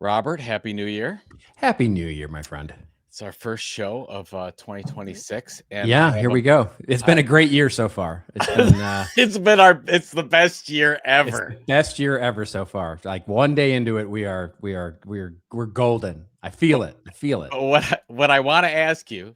Robert, Happy New Year. Happy New Year, my friend. It's our first show of 2026, and I Yeah, have here we go. It's been a great year so far. It's been it's the best year it's the ever. best year ever so far. Like one day into it, we're golden. I feel But, it. I feel it. but what I want to ask you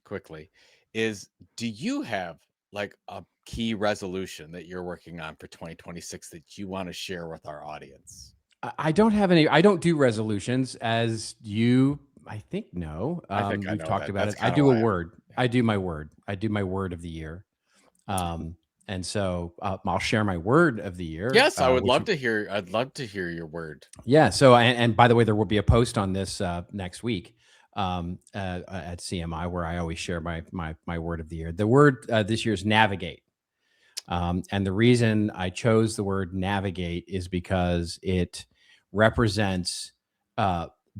quickly is, do you have like a key resolution that you're working on for 2026 that you want to share with our audience? I don't have any. I don't do resolutions, as you, I think, know. I think I We've know talked that. about That's it. I kind of do a why. word. I do my word. I do my word of the year. And so I'll share my word of the year, Yes, I would which love to hear. I'd love to hear your word. Yeah. So, and by the way, there will be a post on this next week at CMI, where I always share my word of the year. The word this year is navigate, and the reason I chose the word navigate is because it represents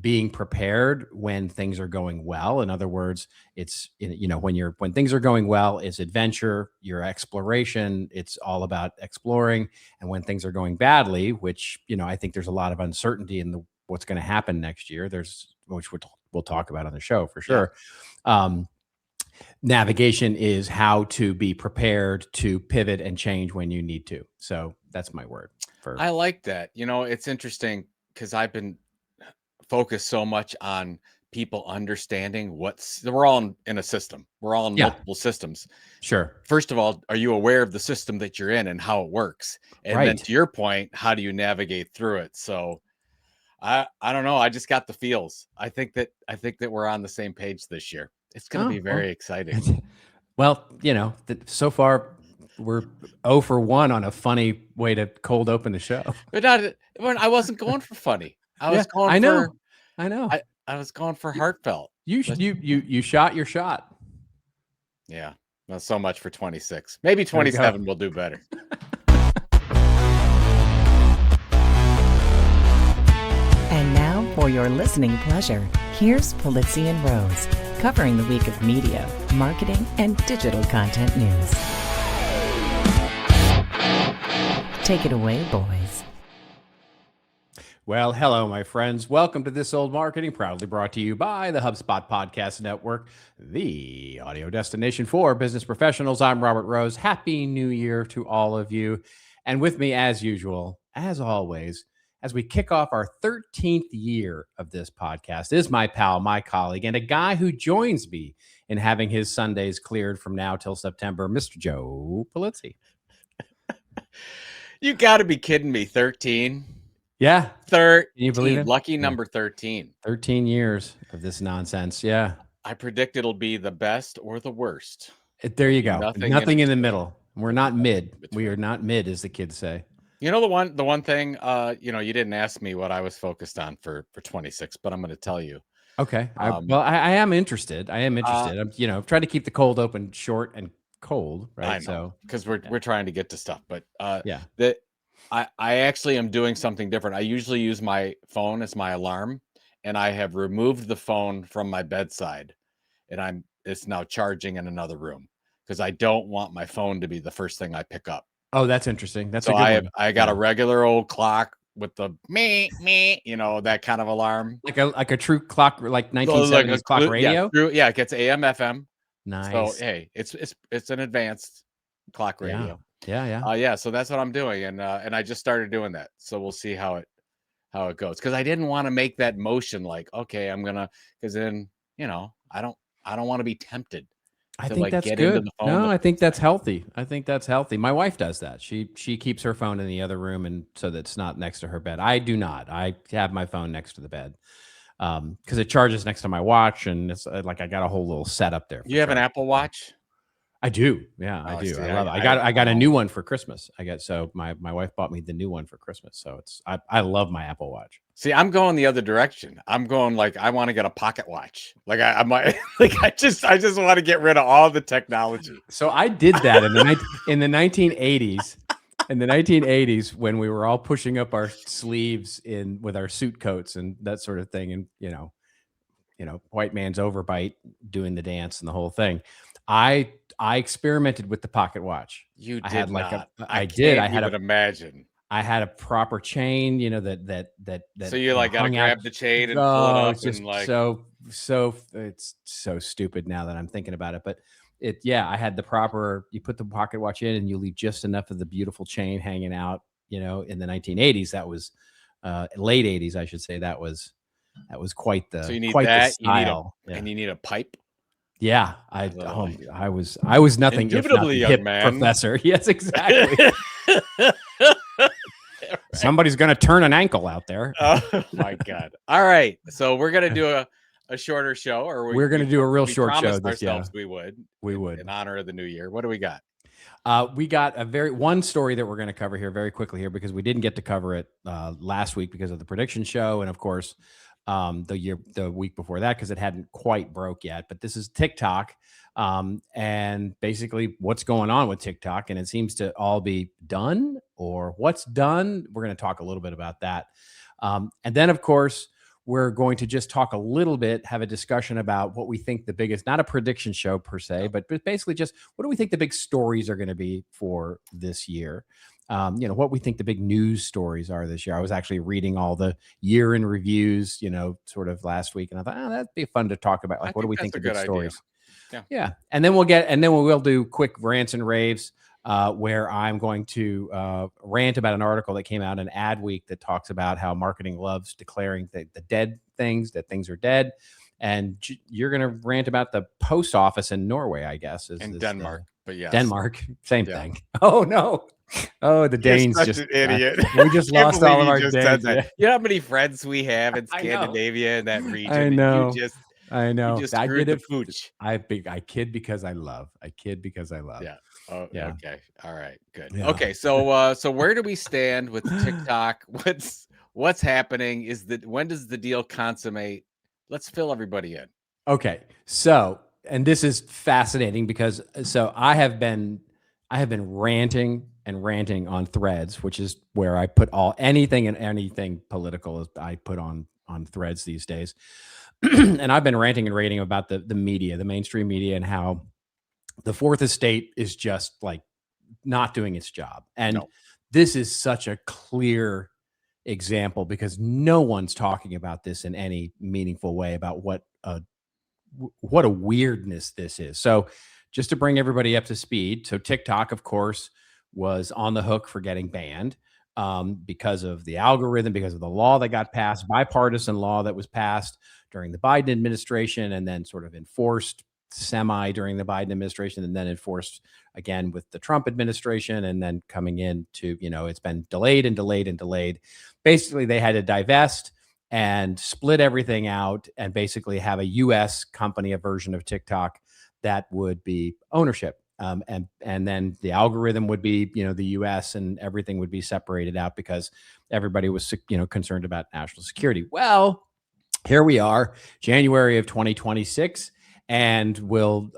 being prepared when things are going well. In other words, it's when things are going well, it's adventure, your exploration. It's all about exploring. And when things are going badly, which I think there's a lot of uncertainty in what's going to happen next year. Which we'll talk about on the show for Yeah. sure. Navigation is how to be prepared to pivot and change when you need to. So that's my word for. I like that. It's interesting because I've been focused so much on people understanding we're all in a system. We're all in Yeah, multiple systems. sure. First of all, are you aware of the system that you're in and how it works? And then Right. to your point, how do you navigate through it? So I don't know. I just got the feels. I think that we're on the same page this year. It's going to be Oh, very well. exciting. Well, so far we're 0 for 1 on a funny way to cold open the show. But I wasn't going for funny. I Yeah, was going I for know. I know. I was going for You heartfelt. you sh- you shot your shot. Yeah. Not so much for 26. Maybe There you go. 27 will do better. And now, for your listening pleasure, here's Polizzi and Rose, covering the week of media, marketing, and digital content news. Take it away, boys. Well, hello, my friends. Welcome to This Old Marketing, proudly brought to you by the HubSpot Podcast Network, the audio destination for business professionals. I'm Robert Rose. Happy New Year to all of you. And with me, as usual, as always, as we kick off our 13th year of this podcast, is my pal, my colleague, and a guy who joins me in having his Sundays cleared from now till September, Mr. Joe Polizzi. You got to be kidding me. 13. Yeah. 13. Can you believe it? Lucky Yeah. number 13. 13 years of this nonsense. Yeah. I predict it'll be the best or the worst. There you go. Nothing In the middle. We're not mid. between. We are not mid, as the kids say. The one thing, you didn't ask me what I was focused on for 26, but I'm going to tell you. Okay. I am interested. I'm trying to keep the cold open short and cold, right? I know, because we're trying to get to stuff, but that I actually am doing something different. I usually use my phone as my alarm, and I have removed the phone from my bedside, and it's now charging in another room because I don't want my phone to be the first thing I pick up. Oh, that's interesting. That's So a good one. I got a regular old clock with the me, that kind of alarm. Like a true clock, like 1970s clock radio. Yeah, it gets AM, FM. Nice. So hey, it's an advanced clock radio. Yeah. So that's what I'm doing, and I just started doing that. So we'll see how it goes, because I didn't want to make that motion like, okay, I'm gonna, because then I don't want to be tempted. I think that's good. No, I think that's healthy. My wife does that. She keeps her phone in the other room, and so that's not next to her bed. I do not. I have my phone next to the bed because it charges next to my watch, and it's like I got a whole little setup there. You have an Apple Watch? I do. Yeah, I do. I love it. I got a new one for Christmas. My wife bought me the new one for Christmas. So I love my Apple Watch. See, I'm going the other direction. I'm going like, I want to get a pocket watch. Like I might like I just want to get rid of all the technology. So I did that in the 1980s. In the 1980s, when we were all pushing up our sleeves with our suit coats and that sort of thing, and white man's overbite, doing the dance and the whole thing. I experimented with the pocket watch. You did I had not. I did. I had imagine. I had a proper chain, that So you like got to hung out. grab the chain and pull it Oh, up it's and just like, it's so stupid now that I'm thinking about it. But yeah, I had the proper. You put the pocket watch in, and you leave just enough of the beautiful chain hanging out. In the 1980s, that was late 80s, I should say. That was quite so the you need that, style. Yeah. and you need a pipe. Yeah, A little like, I was nothing if not indubitably, the young hip man. professor. Yes, exactly. Somebody's gonna turn an ankle out there. Oh my God. All right. So we're gonna do a shorter show, or We're gonna do a real short show promised this. Yeah, ourselves we would would. in honor of the new year. What do we got? We got one story that we're going to cover here very quickly here, because we didn't get to cover it last week because of the prediction show, and of course the week before that because it hadn't quite broke yet. But this is TikTok, and basically what's going on with TikTok, and it seems to all be done, or what's done. We're going to talk a little bit about that, and then of course we're going to just talk a little bit, have a discussion about what we think the biggest, not a prediction show per se, but basically just what do we think the big stories are going to be for this year? What we think the big news stories are this year. I was actually reading all the year in reviews, sort of last week, and I thought, that'd be fun to talk about. Like, what do we think the big stories? Yeah. And then we'll do quick rants and raves, where I'm going to rant about an article that came out in Adweek that talks about how marketing loves declaring the dead things, that things are dead. And you're going to rant about the post office in Norway, I guess. In Denmark, but yes. Denmark, same thing. Oh, no. Oh, the Danes You're just such an idiot. We just lost all of our Danes. Yeah. You know how many friends we have in Scandinavia in that region? I know. You just screwed the pooch. I kid because I love. Yeah. Oh, yeah. Okay. All right. Good. Yeah. Okay. So where do we stand with TikTok? What's happening? When does the deal consummate? Let's fill everybody in. Okay. So, and this is fascinating because I have been ranting on Threads, which is where I put anything political I put on Threads these days. And I've been ranting and raving about the media, the mainstream media, and how the fourth estate is just like not doing its job. And this is such a clear example because no one's talking about this in any meaningful way about what a weirdness this is. So just to bring everybody up to speed. So TikTok, of course, was on the hook for getting banned because of the algorithm, because of the law that got passed, bipartisan law that was passed during the Biden administration and then sort of enforced semi during the Biden administration and then enforced again with the Trump administration and then coming into, it's been delayed and delayed and delayed. Basically, they had to divest and split everything out and basically have a U.S. company, a version of TikTok that would be ownership. And then the algorithm would be, the U.S. and everything would be separated out because everybody was, concerned about national security. Well, here we are, January of 2026, and we'll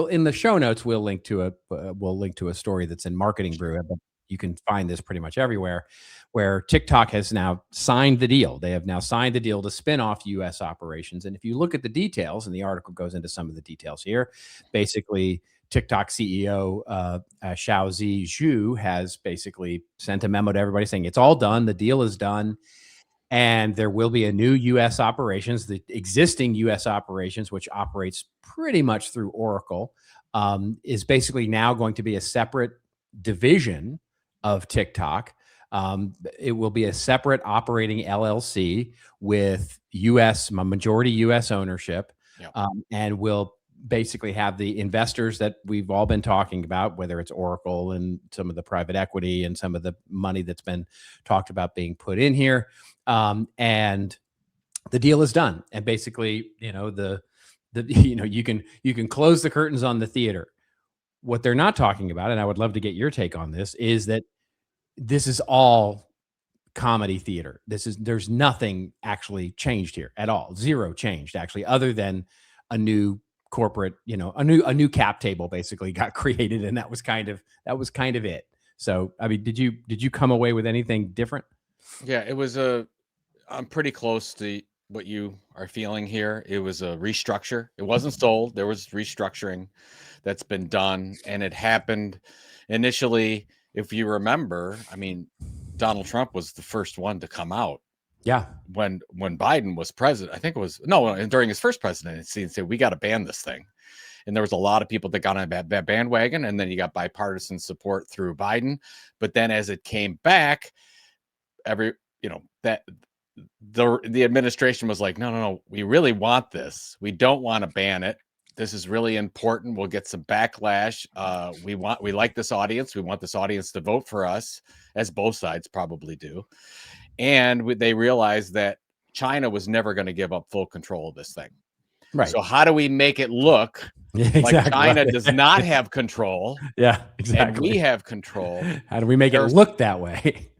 in the show notes we'll link to a story that's in Marketing Brew, but you can find this pretty much everywhere, where TikTok has now signed the deal. They have now signed the deal to spin off U.S. operations. And if you look at the details, and the article goes into some of the details here, basically TikTok CEO Xiaozi Zhu has basically sent a memo to everybody saying it's all done. The deal is done. And there will be a new U.S. operations. The existing U.S. operations, which operates pretty much through Oracle, is basically now going to be a separate division of TikTok. It will be a separate operating LLC with majority U.S. ownership, and will basically have the investors that we've all been talking about, whether it's Oracle and some of the private equity and some of the money that's been talked about being put in here. And the deal is done. And basically, you can close the curtains on the theater. What they're not talking about, and I would love to get your take on this, is that this is all comedy theater. There's nothing actually changed here at all. Zero changed actually, other than a new corporate, a new cap table basically got created, and that was kind of it. So, I mean, did you come away with anything different? Yeah, I'm pretty close to what you are feeling here. It was a restructure. It wasn't sold. There was restructuring that's been done, and it happened initially if you remember, I mean, Donald Trump was the first one to come out. Yeah. When Biden was president, I think it was during his first presidency, and say we got to ban this thing. And there was a lot of people that got on that bandwagon, and then you got bipartisan support through Biden. But then as it came back, the administration was like, no, we really want this. We don't want to ban it. This is really important. We'll get some backlash. We like this audience. We want this audience to vote for us, as both sides probably do. And they realized that China was never going to give up full control of this thing. Right. So how do we make it look like China does not have control? Yeah, exactly. And we have control. How do we make it look that way?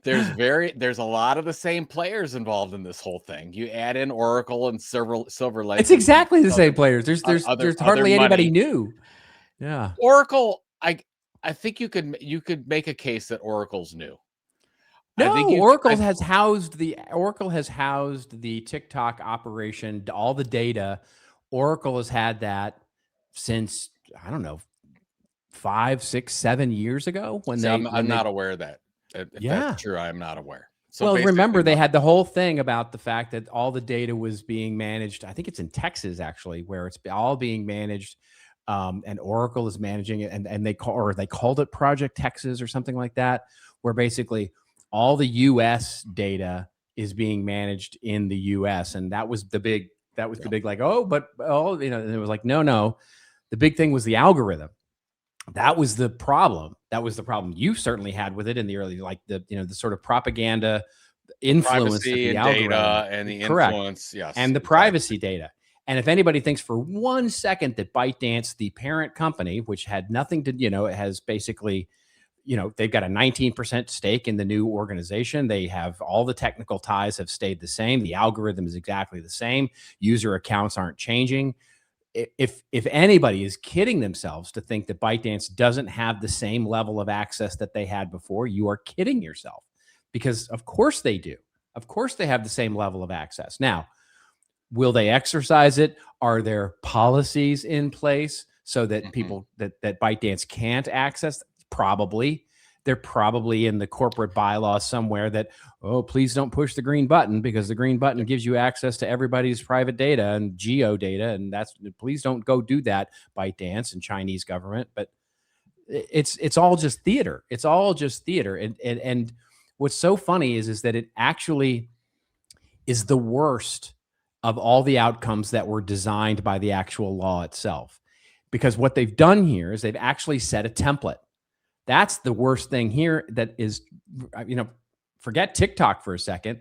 There's a lot of the same players involved in this whole thing. You add in Oracle and Silver Lake. It's exactly the same players. There's hardly anybody new. Yeah. Oracle, I think you could make a case that Oracle's new. No, Oracle has housed the TikTok operation, all the data. Oracle has had that since, I don't know, 5, 6, 7 years ago I'm not aware of that. If that's true, I'm not aware. So well, remember they had the whole thing about the fact that all the data was being managed. I think it's in Texas actually, where it's all being managed, and Oracle is managing it, and they called it Project Texas or something like that, where basically all the U.S. data is being managed in the U.S. And that was the big like, and it was like, no. The big thing was the algorithm. That was the problem. You certainly had with it in the early, like the sort of propaganda influence of the algorithm. Data and the influence. Yes. And the privacy data. And if anybody thinks for 1 second that ByteDance, the parent company, which had nothing to, it has basically, they've got a 19% stake in the new organization. They have all the technical ties have stayed the same. The algorithm is exactly the same. User accounts aren't changing. If anybody is kidding themselves to think that ByteDance doesn't have the same level of access that they had before, you are kidding yourself, because of course they do. Of course they have the same level of access. Now, will they exercise it? Are there policies in place so that people that ByteDance can't access? Probably. They're probably in the corporate bylaws somewhere that, oh, please don't push the green button, because the green button gives you access to everybody's private data and geo data. And please don't go do that, ByteDance and Chinese government. But it's all just theater. It's all just theater. And what's so funny is that it actually is the worst of all the outcomes that were designed by the actual law itself. Because what they've done here is they've actually set a template. That's the worst thing here. That is, forget TikTok for a second.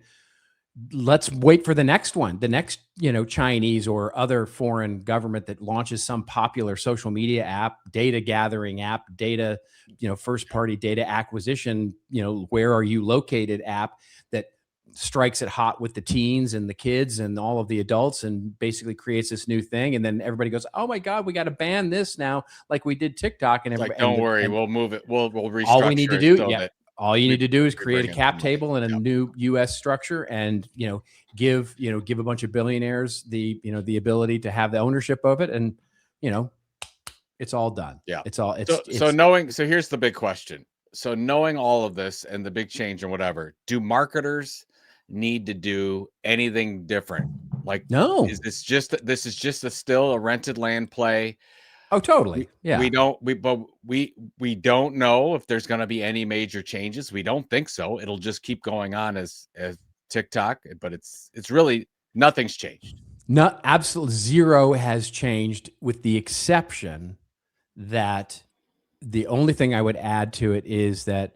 Let's wait for the next one. The next, Chinese or other foreign government that launches some popular social media app, data gathering app, data, first party data acquisition, where are you located app that strikes it hot with the teens and the kids and all of the adults and basically creates this new thing. And then everybody goes, oh my God, we got to ban this now, like we did TikTok. And don't worry, we'll move it. We'll restructure. All we need to do, all you need to do is create a cap table and a new U.S. structure, and give a bunch of billionaires the ability to have the ownership of it, and it's all done. Yeah, it's all. So here's the big question. So knowing all of this and the big change and whatever, do marketers need to do anything different? Like, no, is this is just still a rented land play? Oh, totally. Yeah. We don't know if there's going to be any major changes. We don't think so. It'll just keep going on as TikTok, but it's really nothing's changed. Not absolute zero has changed, with the exception that the only thing I would add to it is that,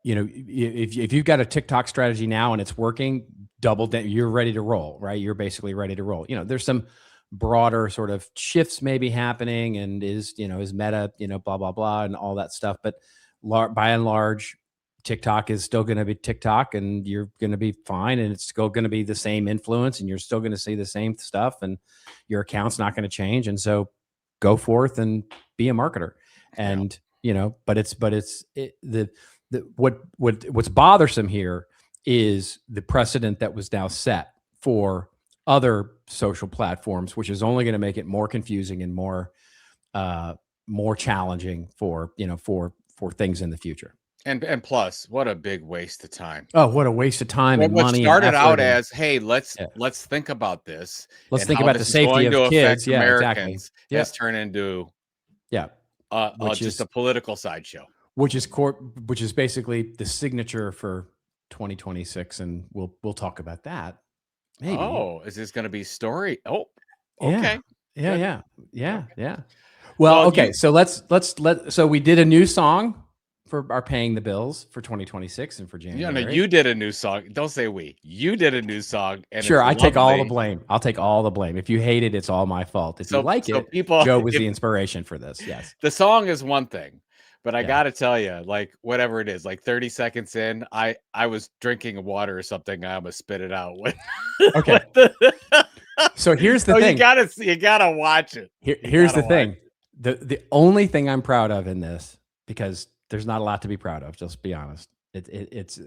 if you've got a TikTok strategy now and it's working, you're ready to roll, right? You're basically ready to roll. There's some broader sort of shifts maybe happening, and is Meta, blah, blah, blah, and all that stuff. But by and large, TikTok is still going to be TikTok, and you're going to be fine. And it's still going to be the same influence, and you're still going to see the same stuff, and your account's not going to change. And so go forth and be a marketer. And, what's bothersome here is the precedent that was now set for other social platforms, which is only going to make it more confusing and more challenging for for things in the future. And plus, what a big waste of time. Oh, what a waste of time and What money started and out effort. as, hey, let's think about this. Let's and think how about the this is safety going of to kids. affect Yeah, Americans exactly. has turned into which just is a political sideshow. which is basically the signature for 2026, and we'll talk about that. Maybe. Oh, is this going to be story? Oh, Yeah. okay. Yeah. Okay. Yeah. Well, okay. You- So so we did a new song for our paying the bills for 2026 and for January. no, you did a new song. Don't say we. You did a new song, and Sure, I it's take all the lovely. blame. I'll take all the blame. If you hate it, it's all my fault. If you like So it, people, Joe was the inspiration for this. Yes. The song is one thing, but I got to tell you, like whatever it is, like 30 seconds in, I was drinking water or something. I almost spit it out. Okay. So here's the thing. You gotta watch it. Here's the thing. The only thing I'm proud of in this, because there's not a lot to be proud of, just be honest. It's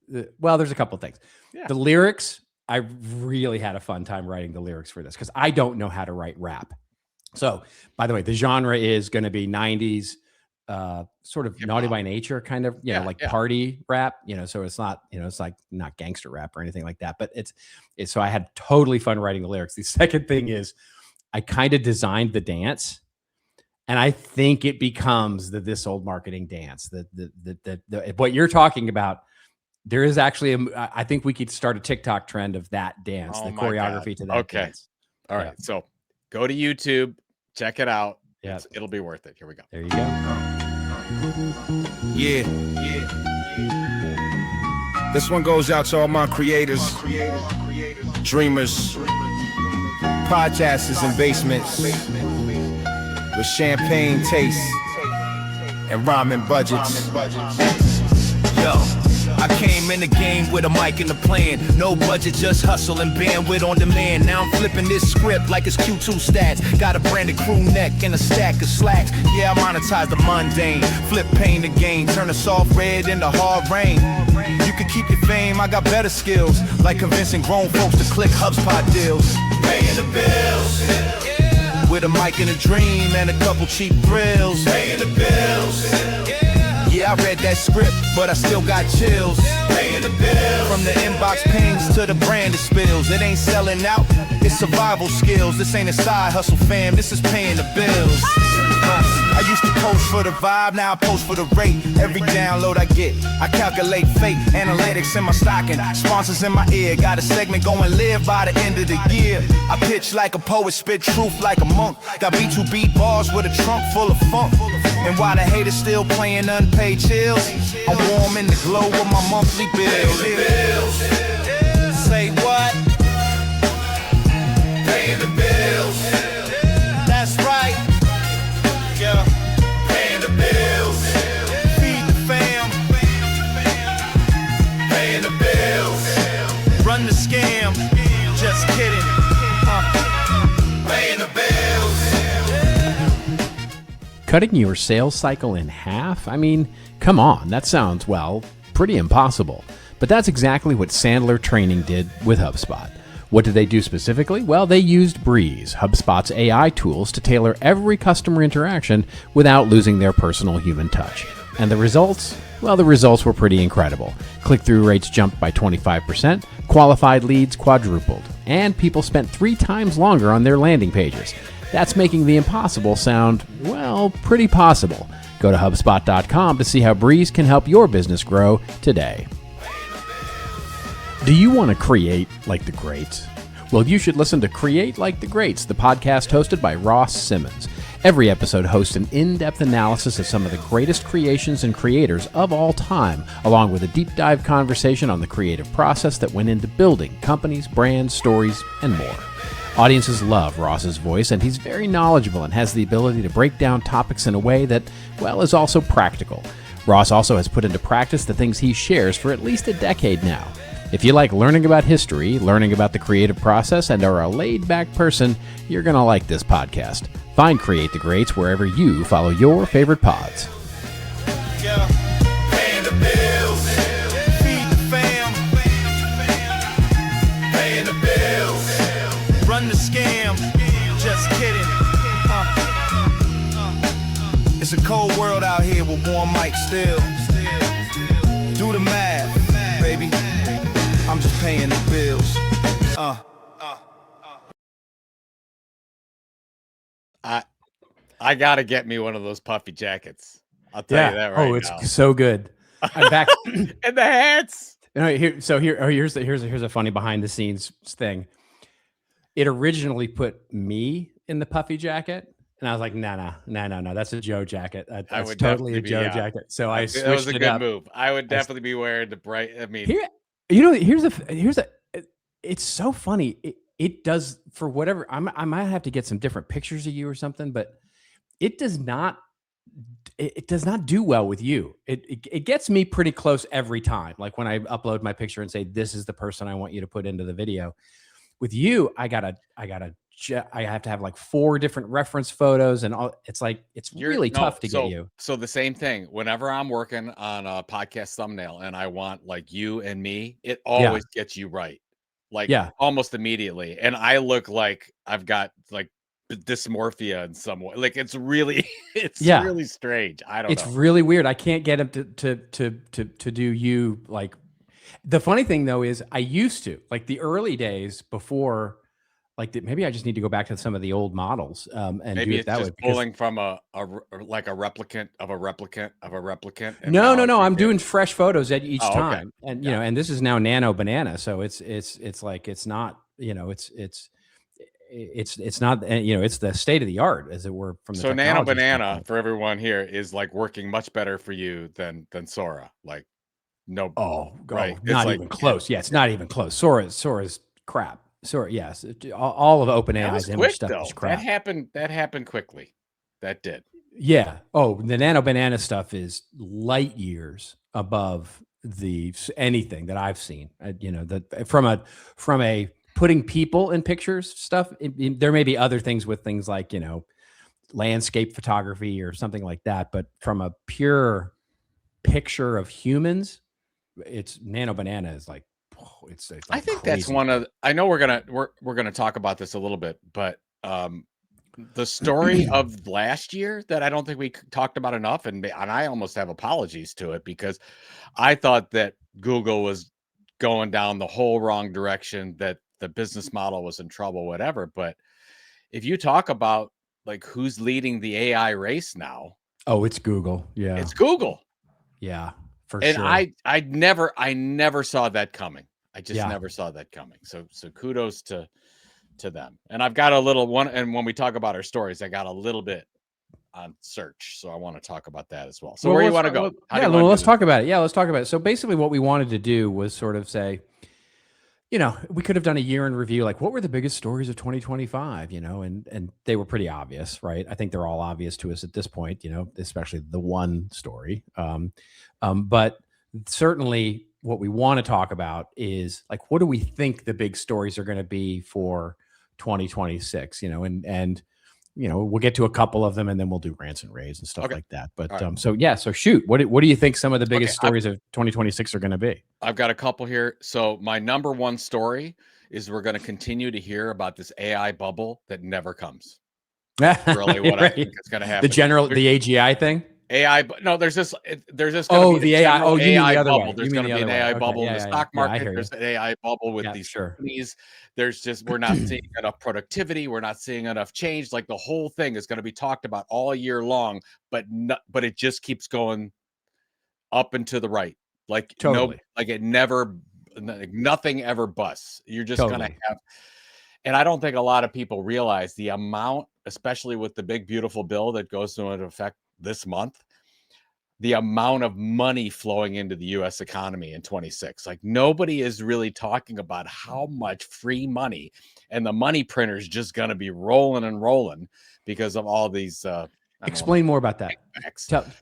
there's a couple of things. Yeah. The lyrics, I really had a fun time writing the lyrics for this because I don't know how to write rap. So, by the way, the genre is going to be 90s, sort of naughty by nature, kind of, party rap, so it's not, it's like not gangster rap or anything like that, but it's so I had totally fun writing the lyrics. The second thing is I kind of designed the dance, and I think it becomes this old marketing dance that what you're talking about. There is actually I think we could start a TikTok trend of that dance, the choreography to that dance. All right. So go to YouTube, check it out. Yeah. It'll be worth it. Here we go. There you go. Yeah. This one goes out to all my creators, dreamers, podcasters in basements with champagne tastes and rhyming budgets. Yo, I came in the game with a mic and a plan. No budget, just hustle and bandwidth on demand. Now I'm flipping this script like it's Q2 stats. Got a branded crew neck and a stack of slacks. Yeah, I monetize the mundane. Flip pain to gain. Turn a soft red into hard rain. You can keep your fame, I got better skills. Like convincing grown folks to click HubSpot deals. Paying the bills. With a mic and a dream and a couple cheap thrills. Paying the bills. Yeah, I read that script, but I still got chills. Paying the bills. From the inbox pings to the brand it spills. It ain't selling out, it's survival skills. This ain't a side hustle, fam, this is paying the bills. I used to post for the vibe, now I post for the rate. Every download I get, I calculate fate. Analytics in my stocking, sponsors in my ear. Got a segment going live by the end of the year. I pitch like a poet, spit truth like a monk. Got B2B bars with a trunk full of funk. And while the haters still playing unpaid chills, I'm warm in the glow with my monthly bills. Say what? Paying the bills. That's right. Yeah. Paying the bills. Feed the fam. Paying the bills. Run the scam. Just kidding. Paying the bills. Cutting your sales cycle in half? I mean, come on, that sounds, pretty impossible. But that's exactly what Sandler Training did with HubSpot. What did they do specifically? Well, they used Breeze, HubSpot's AI tools, to tailor every customer interaction without losing their personal human touch. And the results? Well, the results were pretty incredible. Click-through rates jumped by 25%, qualified leads quadrupled, and people spent 3 times longer on their landing pages. That's making the impossible sound, pretty possible. Go to HubSpot.com to see how Breeze can help your business grow today. Do you want to create like the greats? Well, you should listen to Create Like the Greats, the podcast hosted by Ross Simmons. Every episode hosts an in-depth analysis of some of the greatest creations and creators of all time, along with a deep dive conversation on the creative process that went into building companies, brands, stories, and more. Audiences love Ross's voice, and he's very knowledgeable and has the ability to break down topics in a way that, is also practical. Ross also has put into practice the things he shares for at least a decade now. If you like learning about history, learning about the creative process, and are a laid-back person, you're going to like this podcast. Find Create the Greats wherever you follow your favorite pods. Yeah. Paying the bills. Feed the fam. Paying the bills. Run the scam. Just kidding. It's It's a cold world out here with warm mics still. Do the math, baby. I'm just paying the bills. I gotta get me one of those puffy jackets. I'll tell you that right now. It's so good. I'm back. And the hats. Here's a funny behind the scenes thing. It originally put me in the puffy jacket, and I was like, no, that's a Joe jacket. That's totally a Joe jacket. So I switched it up. That was a good move. I would definitely be wearing the bright. I mean, it's so funny. It does, for whatever. I might have to get some different pictures of you or something, but it does not do well with you. It gets me pretty close every time. Like when I upload my picture and say, this is the person I want you to put into the video. With you, I have to have like 4 different reference photos and all. It's like, it's really tough to get you. So the same thing, whenever I'm working on a podcast thumbnail and I want like you and me, it always gets you right. Like almost immediately. And I look like I've got like dysmorphia in some way. Like it's really really strange. I don't know. It's really weird. I can't get him to do you. Like, the funny thing though is I used to, like, the early days before, like, maybe I just need to go back to some of the old models and maybe do it it's that just way. pulling from a replicant of a replicant of a replicant. No. I'm doing fresh photos at each time, and you know, and this is now Nano Banana, so it's like, it's not, you know, it's not, you know, it's the state of the art, as it were. From the so Nano Banana for everyone here is like working much better for you than Sora. Like, no, right? Not even close. Yeah, it's not even close. Sora's crap. Sora, yes, all of OpenAI's image stuff is crap. That happened quickly. That did. Yeah. Oh, the Nano Banana stuff is light years above anything that I've seen. You know, that from a putting people in pictures stuff. There may be other things with things like, you know, landscape photography or something like that, but from a pure picture of humans, it's Nano Banana is like, it's like I think crazy. that's one of. I know we're gonna talk about this a little bit, but the story of last year that I don't think we talked about enough, and I almost have apologies to it, because I thought that Google was going down the whole wrong direction, that the business model was in trouble, whatever. But if you talk about like who's leading the AI race now, it's Google. Yeah, it's Google. Yeah, for and sure. I never saw that coming. I just never saw that coming. So kudos to them. And I've got a little one. And when we talk about our stories, I got a little bit on search. So I want to talk about that as well. So where do you want to go? Let's talk about it. Yeah, let's talk about it. So basically what we wanted to do was sort of say, you know, we could have done a year in review, like what were the biggest stories of 2025, you know, and they were pretty obvious, right? I think they're all obvious to us at this point, you know, especially the one story. But certainly what we want to talk about is like, what do we think the big stories are going to be for 2026, you know, and, you know, we'll get to a couple of them and then we'll do rants and raves and stuff like that. But so shoot, what do you think some of the biggest stories of 2026 are going to be? I've got a couple here. So my number one story is we're going to continue to hear about this AI bubble that never comes. Really, what I think is going to happen. The AGI thing. AI, no, there's just the AI. Oh, you mean the other bubble. one. There's going to be an AI bubble in the stock market. There's an AI bubble with these companies. There's just, we're not seeing enough productivity. We're not seeing enough change. Like the whole thing is going to be talked about all year long, but it just keeps going up and to the right. Like it never, nothing ever busts. You're just going to have. And I don't think a lot of people realize the amount, especially with the big, beautiful bill that goes into effect this month, the amount of money flowing into the U.S. economy in 26. Like nobody is really talking about how much free money, and the money printer is just going to be rolling and rolling because of all these. Explain more about that.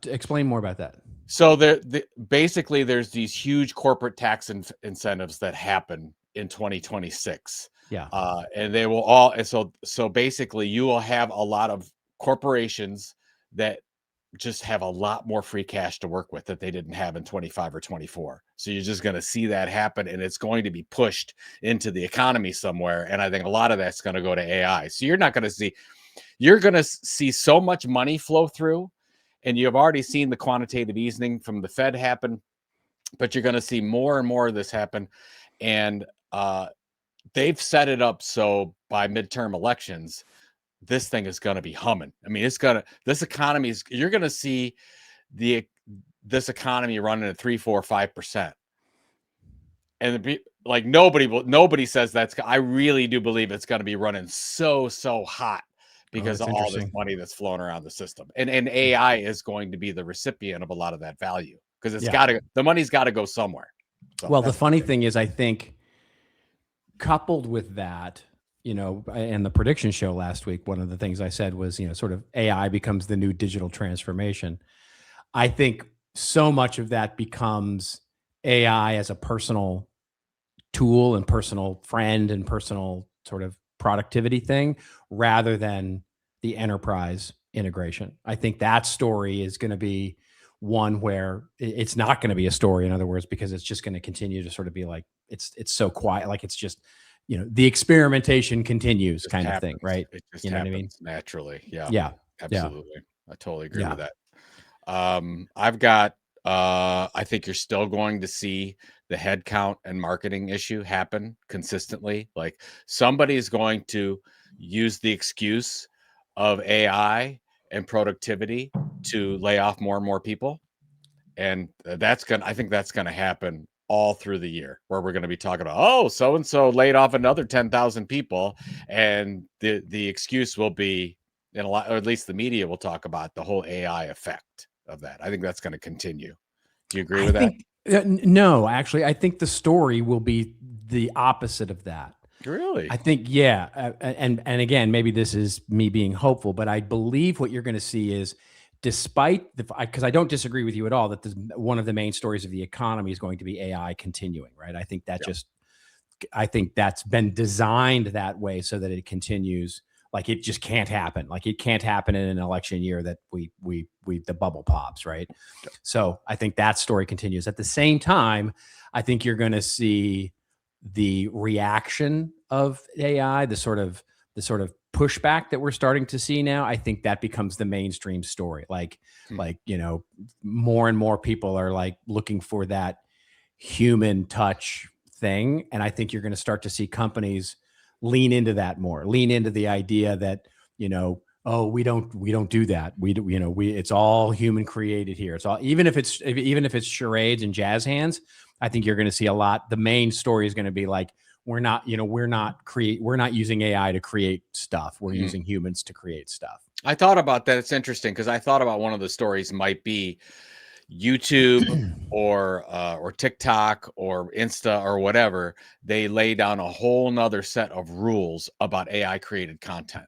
Explain more about that. So basically there's these huge corporate tax incentives that happen in 2026. Yeah. And they will all, and so basically you will have a lot of corporations that just have a lot more free cash to work with that they didn't have in 25 or 24. So you're just going to see that happen, and it's going to be pushed into the economy somewhere. And I think a lot of that's going to go to AI. So you're going to see so much money flow through. and you have already seen the quantitative easing from the Fed happen, but you're going to see more and more of this happen. And they've set it up so by midterm elections, this thing is going to be humming. I mean, this economy is, you're going to see this economy running at 3, 4, 5%. And like nobody says I really do believe it's going to be running so hot because of all this money that's flowing around the system. And AI is going to be the recipient of a lot of that value because the money's got to go somewhere. So well, the funny thing is, I think coupled with that, and the prediction show last week, one of the things I said was, sort of AI becomes the new digital transformation. I think so much of that becomes AI as a personal tool and personal friend and personal sort of productivity thing rather than the enterprise integration. I think that story is going to be one where it's not going to be a story, in other words, because it's just going to continue to sort of be like, it's so quiet. Like it's just, the experimentation continues kind of thing. Right. It just happens naturally. Yeah. Yeah. Absolutely. Yeah. I totally agree with that. I've got, I think you're still going to see the headcount and marketing issue happen consistently. Like somebody's going to use the excuse of AI and productivity to lay off more and more people. And I think that's going to happen all through the year, where we're going to be talking about, oh, so-and-so laid off another 10,000 people. And the excuse will be, in a lot, or at least the media will talk about the whole AI effect of that. I think that's going to continue. Do you agree with that? No, actually, I think the story will be the opposite of that. Really? I think, yeah. And again, maybe this is me being hopeful, but I believe what you're going to see is, despite because I don't disagree with you at all, that one of the main stories of the economy is going to be AI continuing, right? I think that I think that's been designed that way so that it continues. Like it just can't happen. Like it can't happen in an election year that the bubble pops, right? Yep. So I think that story continues. At the same time, I think you're going to see the reaction of AI, the sort of pushback that we're starting to see now. I think that becomes the mainstream story. Like more and more people are like looking for that human touch thing, and I think you're going to start to see companies lean into that more, lean into the idea that, oh, we don't do that. It's all human created here. It's all, even if it's charades and jazz hands, I think you're going to see a lot. The main story is going to be like, we're not using AI to create stuff. We're using humans to create stuff. I thought about that. It's interesting because I thought about one of the stories might be YouTube or TikTok or Insta or whatever. They lay down a whole nother set of rules about AI created content.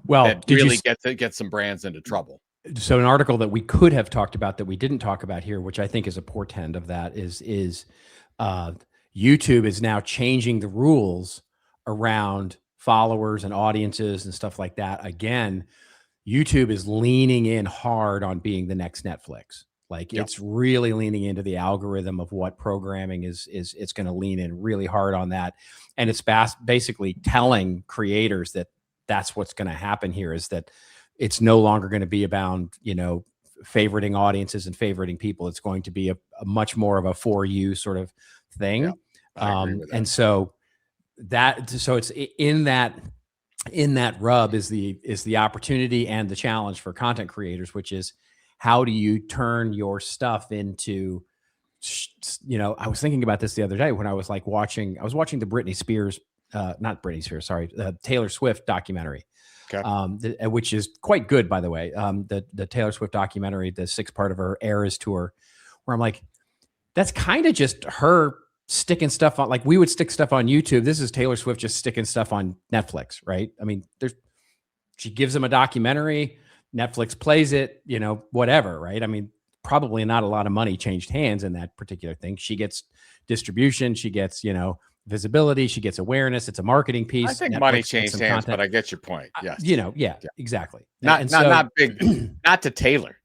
Well, that really get some brands into trouble. So an article that we could have talked about that we didn't talk about here, which I think is a portend of that, is YouTube is now changing the rules around followers and audiences and stuff like that. Again, YouTube is leaning in hard on being the next Netflix. Like it's really leaning into the algorithm of what programming is. It's going to lean in really hard on that. And it's basically telling creators that that's what's going to happen here, is that it's no longer going to be about, favoriting audiences and favoriting people. It's going to be a much more of a for you sort of thing. Yeah, I agree with that. And so it's in that rub is the opportunity and the challenge for content creators, which is, how do you turn your stuff into, I was thinking about this the other day when I was watching the Taylor Swift documentary, which is quite good, by the way. The Taylor Swift documentary, the 6th part of her Eras tour, where I'm like, that's kind of just her sticking stuff on, like we would stick stuff on YouTube. This is Taylor Swift just sticking stuff on Netflix, right? I mean, she gives them a documentary, Netflix plays it, whatever, right? I mean, probably not a lot of money changed hands in that particular thing. She gets distribution, she gets, visibility, she gets awareness. It's a marketing piece. I think money changed hands, but I get your point. Yes. Exactly. Not big, not to Taylor.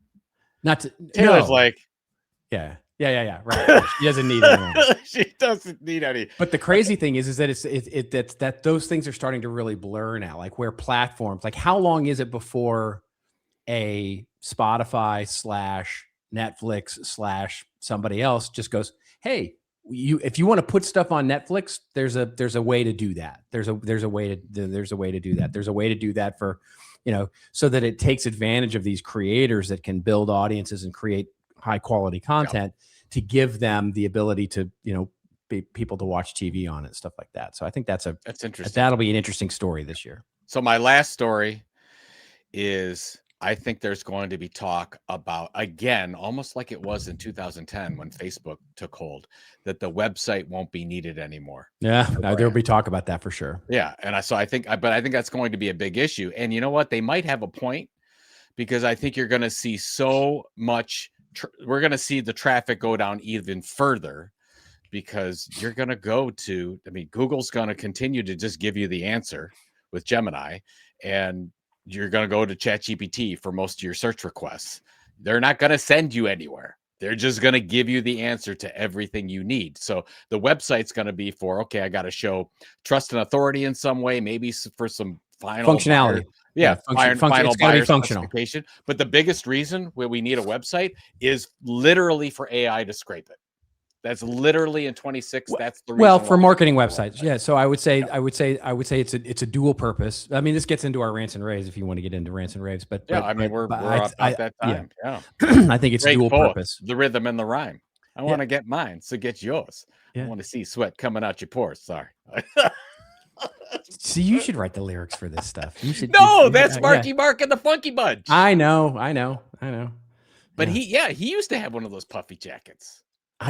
Taylor's like, yeah. Right. She doesn't need anyone. She doesn't need any. But the crazy thing is that those things are starting to really blur now. Like where platforms, like how long is it before a Spotify / Netflix / somebody else just goes, hey, if you want to put stuff on Netflix, there's a way to do that. There's a way to do that. There's a way to do that for, so that it takes advantage of these creators that can build audiences and create high quality content to give them the ability to, be people to watch TV on it, stuff like that. So I think that's interesting. That'll be an interesting story this year. So my last story is, I think there's going to be talk about, again, almost like it was in 2010 when Facebook took hold, that the website won't be needed anymore. Yeah, there'll be talk about that for sure. Yeah, and I think that's going to be a big issue. And you know what? They might have a point, because I think you're going to see so much. We're going to see the traffic go down even further, because you're going to go to, Google's going to continue to just give you the answer with Gemini, and you're going to go to ChatGPT for most of your search requests. They're not going to send you anywhere. They're just going to give you the answer to everything you need. So the website's going to be for, okay, I got to show trust and authority in some way, maybe for some final functionality. Final buyer functional. specification. But the biggest reason where we need a website is literally for AI to scrape it. That's literally in 26. That's the reason. Well, for marketing websites, yeah. So I would say it's a dual purpose. This gets into our rants and raves if you want to get into rants and raves. But we're about that time. Yeah. I think it's dual purpose. The rhythm and the rhyme. I want to get mine, so get yours. I want to see sweat coming out your pores. Sorry. See, you should write the lyrics for this stuff. You should. No, that's Marky Mark and the Funky Bunch. I know. But he used to have one of those puffy jackets.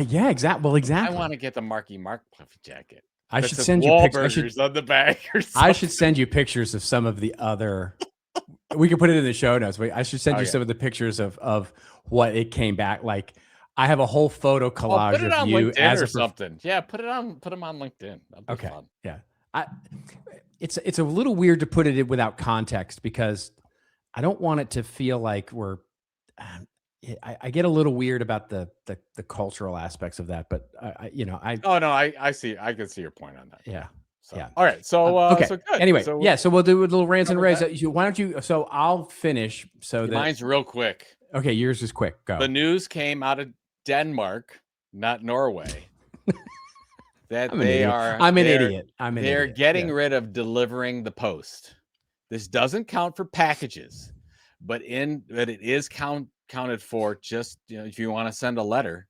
Yeah, exactly. I want to get the Marky Mark puffy jacket. I should send you pictures on the back. I should send you pictures of some of the other. We could put it in the show notes. I should send you some of the pictures of what it came back like. I have a whole photo collage put it of on you LinkedIn as or something. Yeah, put them on LinkedIn. That'd be fun. Yeah. It's a little weird to put it in without context, because I don't want it to feel like we're. I get a little weird about the cultural aspects of that, but I see. I can see your point on that. Yeah. So, yeah. All right. So okay. So good. Anyway, so we'll do a little rants and raves. Why don't you? So I'll finish. So mine's real quick. Okay, yours is quick. Go. The news came out of Denmark, not Norway. That I'm an idiot. They're getting rid of delivering the post. This doesn't count for packages, but it is counted for just, if you want to send a letter.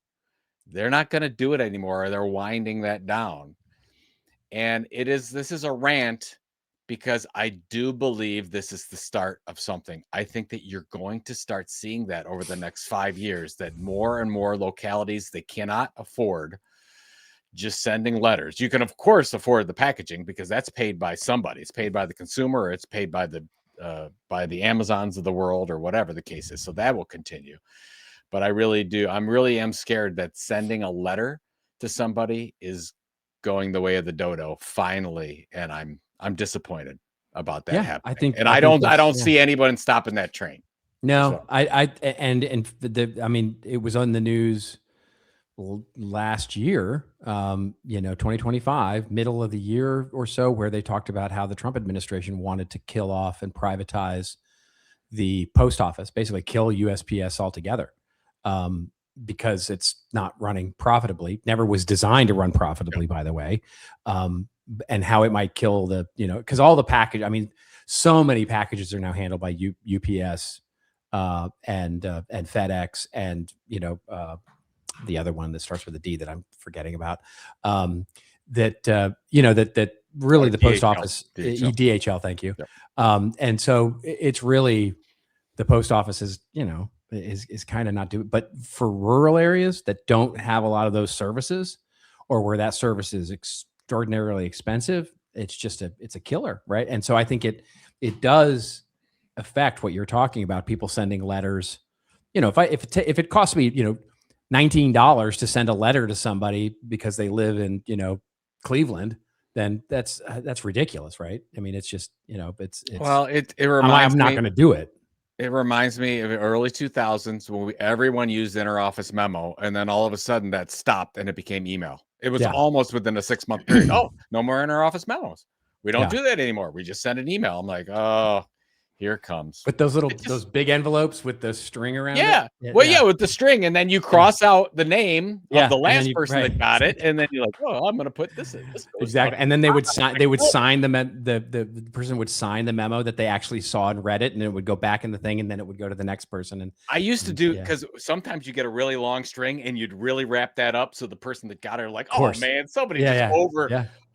They're not going to do it anymore. They're winding that down. And this is a rant, because I do believe this is the start of something. I think that you're going to start seeing that over the next 5 years, that more and more localities, they cannot afford just sending letters. You can, of course, afford the packaging, because that's paid by somebody. It's paid by the consumer, or it's paid by the Amazons of the world, or whatever the case is. So that will continue. But I really am scared that sending a letter to somebody is going the way of the dodo finally, and I'm disappointed about that happening. I don't see anybody stopping that train. No, so. It was on the news last year, 2025, middle of the year or so, where they talked about how the Trump administration wanted to kill off and privatize the post office, basically kill USPS altogether, because it's not running profitably, never was designed to run profitably, by the way, and how it might kill because all the package, so many packages are now handled by UPS and FedEx and, the other one that starts with a D that I'm forgetting about, that really the post office, DHL, thank you. Yep. And so it's really, the post office is kind of not doing, but for rural areas that don't have a lot of those services, or where that service is extraordinarily expensive, it's a killer. Right. And so I think it does affect what you're talking about, people sending letters. If it costs me, $19 to send a letter to somebody because they live in, Cleveland, then that's ridiculous, right? It's just, it's well, it reminds I'm not going to do it. It reminds me of the early 2000s when everyone used interoffice memo, and then all of a sudden that stopped and it became email. It was almost within a 6-month period. Oh, no more interoffice memos. We don't do that anymore. We just send an email. I'm like, oh, Here it comes. With those big envelopes with the string around yeah. it. Well, yeah, with the string, and then you cross out the name of the last person that got it, and then you're like, "Oh, I'm going to put this in." This goes Exactly. And then they would sign. They would sign the person would sign the memo that they actually saw and read it, and it would go back in the thing, and then it would go to the next person. And I used to do, because sometimes you get a really long string, and you'd really wrap that up so the person that got it, like, "Oh man, somebody just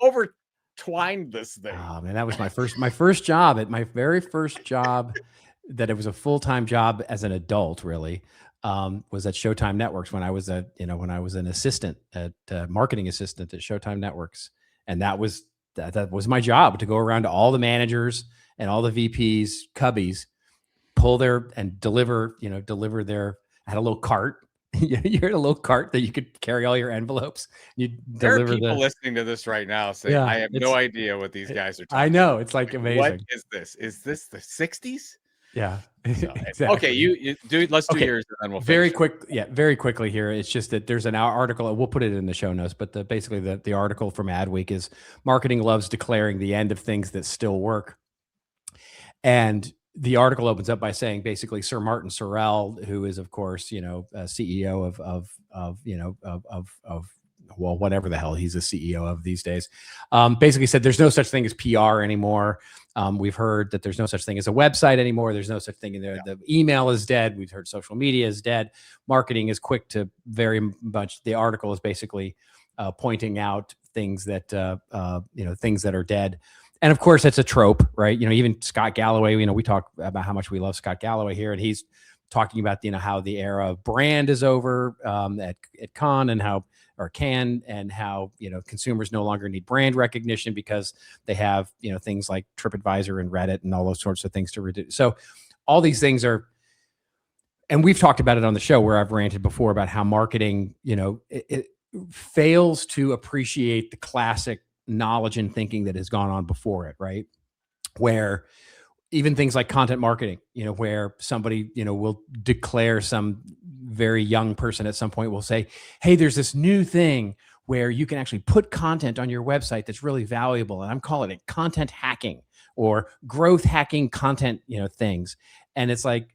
over twined this thing." Oh man, that was my first job. At my very first job, that it was a full-time job as an adult, really, was at Showtime Networks when I was an assistant at marketing assistant at Showtime Networks, and that was my job, to go around to all the managers and all the VPs, cubbies, pull their and deliver their. I had a little cart. You had a little cart that you could carry all your envelopes. There are people listening to this right now saying, "I have no idea what these guys are talking." I know, it's like amazing. What is this? Is this the 60s? Yeah. Exactly. Okay, you do. Let's do yours, and then we'll very quickly here. It's just that there's an article, and we'll put it in the show notes. But basically, the article from Adweek is "Marketing Loves Declaring the End of Things That Still Work," and the article opens up by saying, basically, Sir Martin Sorrell, who is, of course, CEO of well, whatever the hell he's a CEO of these days, basically said there's no such thing as PR anymore. We've heard that there's no such thing as a website anymore. There's no such thing in there. The email is dead. We've heard social media is dead. Marketing is quick to very much. The article is basically pointing out things that things that are dead. And of course, it's a trope, right? Even Scott Galloway, we talk about how much we love Scott Galloway here, and he's talking about, how the era of brand is over at Cannes, and how consumers no longer need brand recognition because they have, things like TripAdvisor and Reddit and all those sorts of things to reduce. So all these things are, and we've talked about it on the show where I've ranted before about how marketing, it fails to appreciate the classic knowledge and thinking that has gone on before it, right? Where even things like content marketing, where somebody, will declare, some very young person at some point will say, "Hey, there's this new thing where you can actually put content on your website that's really valuable. And I'm calling it content hacking or growth hacking content, things." And it's like,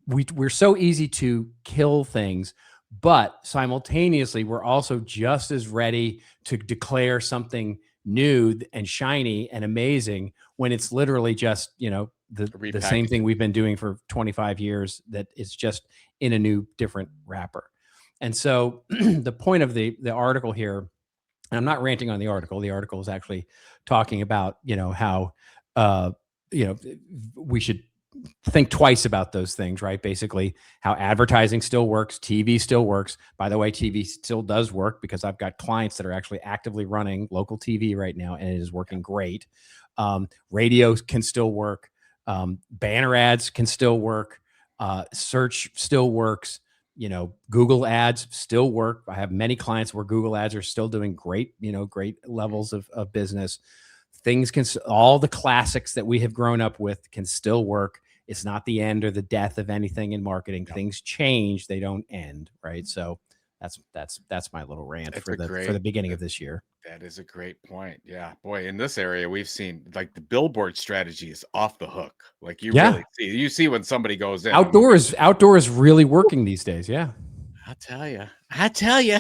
we're so easy to kill things, but simultaneously, we're also just as ready to declare something new and shiny and amazing when it's literally just, the same thing we've been doing for 25 years that is just in a new, different wrapper. And so the point of the article here, and I'm not ranting on the article is actually talking about, how, we should think twice about those things, right? Basically, how advertising still works, TV still works. By the way, TV still does work because I've got clients that are actually actively running local TV right now, and it is working great. Radio can still work. Banner ads can still work. Search still works. Google ads still work. I have many clients where Google ads are still doing great, great levels of business. Things all the classics that we have grown up with can still work. It's not the end or the death of anything in marketing. Things change; they don't end, right? So that's my little rant for the beginning of this year. That is a great point. Yeah, boy, in this area, we've seen like the billboard strategy is off the hook. Like you see when somebody goes in. Outdoor is really working these days. Yeah, I tell you.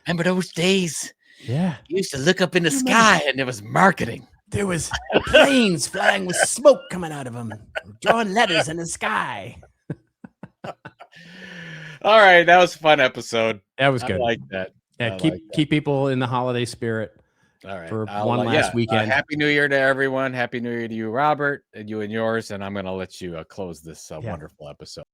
Remember those days? Yeah, you used to look up in the sky and there was marketing. There was planes flying with smoke coming out of them, drawing letters in the sky. All right, that was a fun episode. That was good. I like that. Yeah, keep people in the holiday spirit. All right, for one last weekend. Happy New Year to everyone. Happy New Year to you, Robert, and you and yours. And I'm going to let you close this wonderful episode.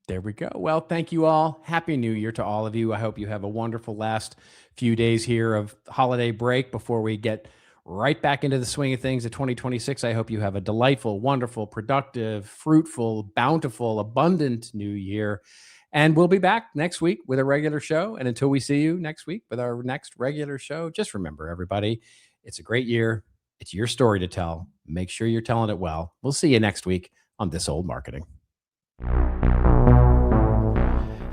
There we go. Well, thank you all. Happy New Year to all of you. I hope you have a wonderful last few days here of holiday break before we get right back into the swing of things of 2026. I hope you have a delightful, wonderful, productive, fruitful, bountiful, abundant new year. And we'll be back next week with a regular show. And until we see you next week with our next regular show, just remember, everybody, it's a great year. It's your story to tell. Make sure you're telling it well. We'll see you next week on This Old Marketing.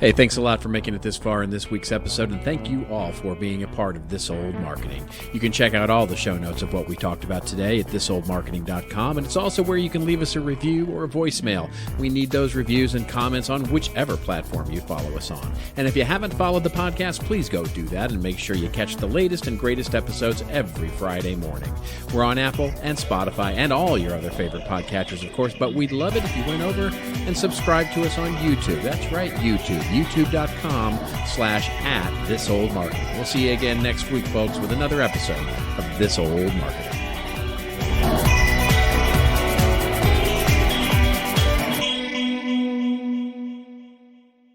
Hey, thanks a lot for making it this far in this week's episode, and thank you all for being a part of This Old Marketing. You can check out all the show notes of what we talked about today at thisoldmarketing.com, and it's also where you can leave us a review or a voicemail. We need those reviews and comments on whichever platform you follow us on. And if you haven't followed the podcast, please go do that and make sure you catch the latest and greatest episodes every Friday morning. We're on Apple and Spotify and all your other favorite podcatchers, of course, but we'd love it if you went over and subscribe to us on YouTube. That's right, YouTube. youtube.com/@thisoldmarketing. We'll see you again next week, folks, with another episode of This Old Marketing.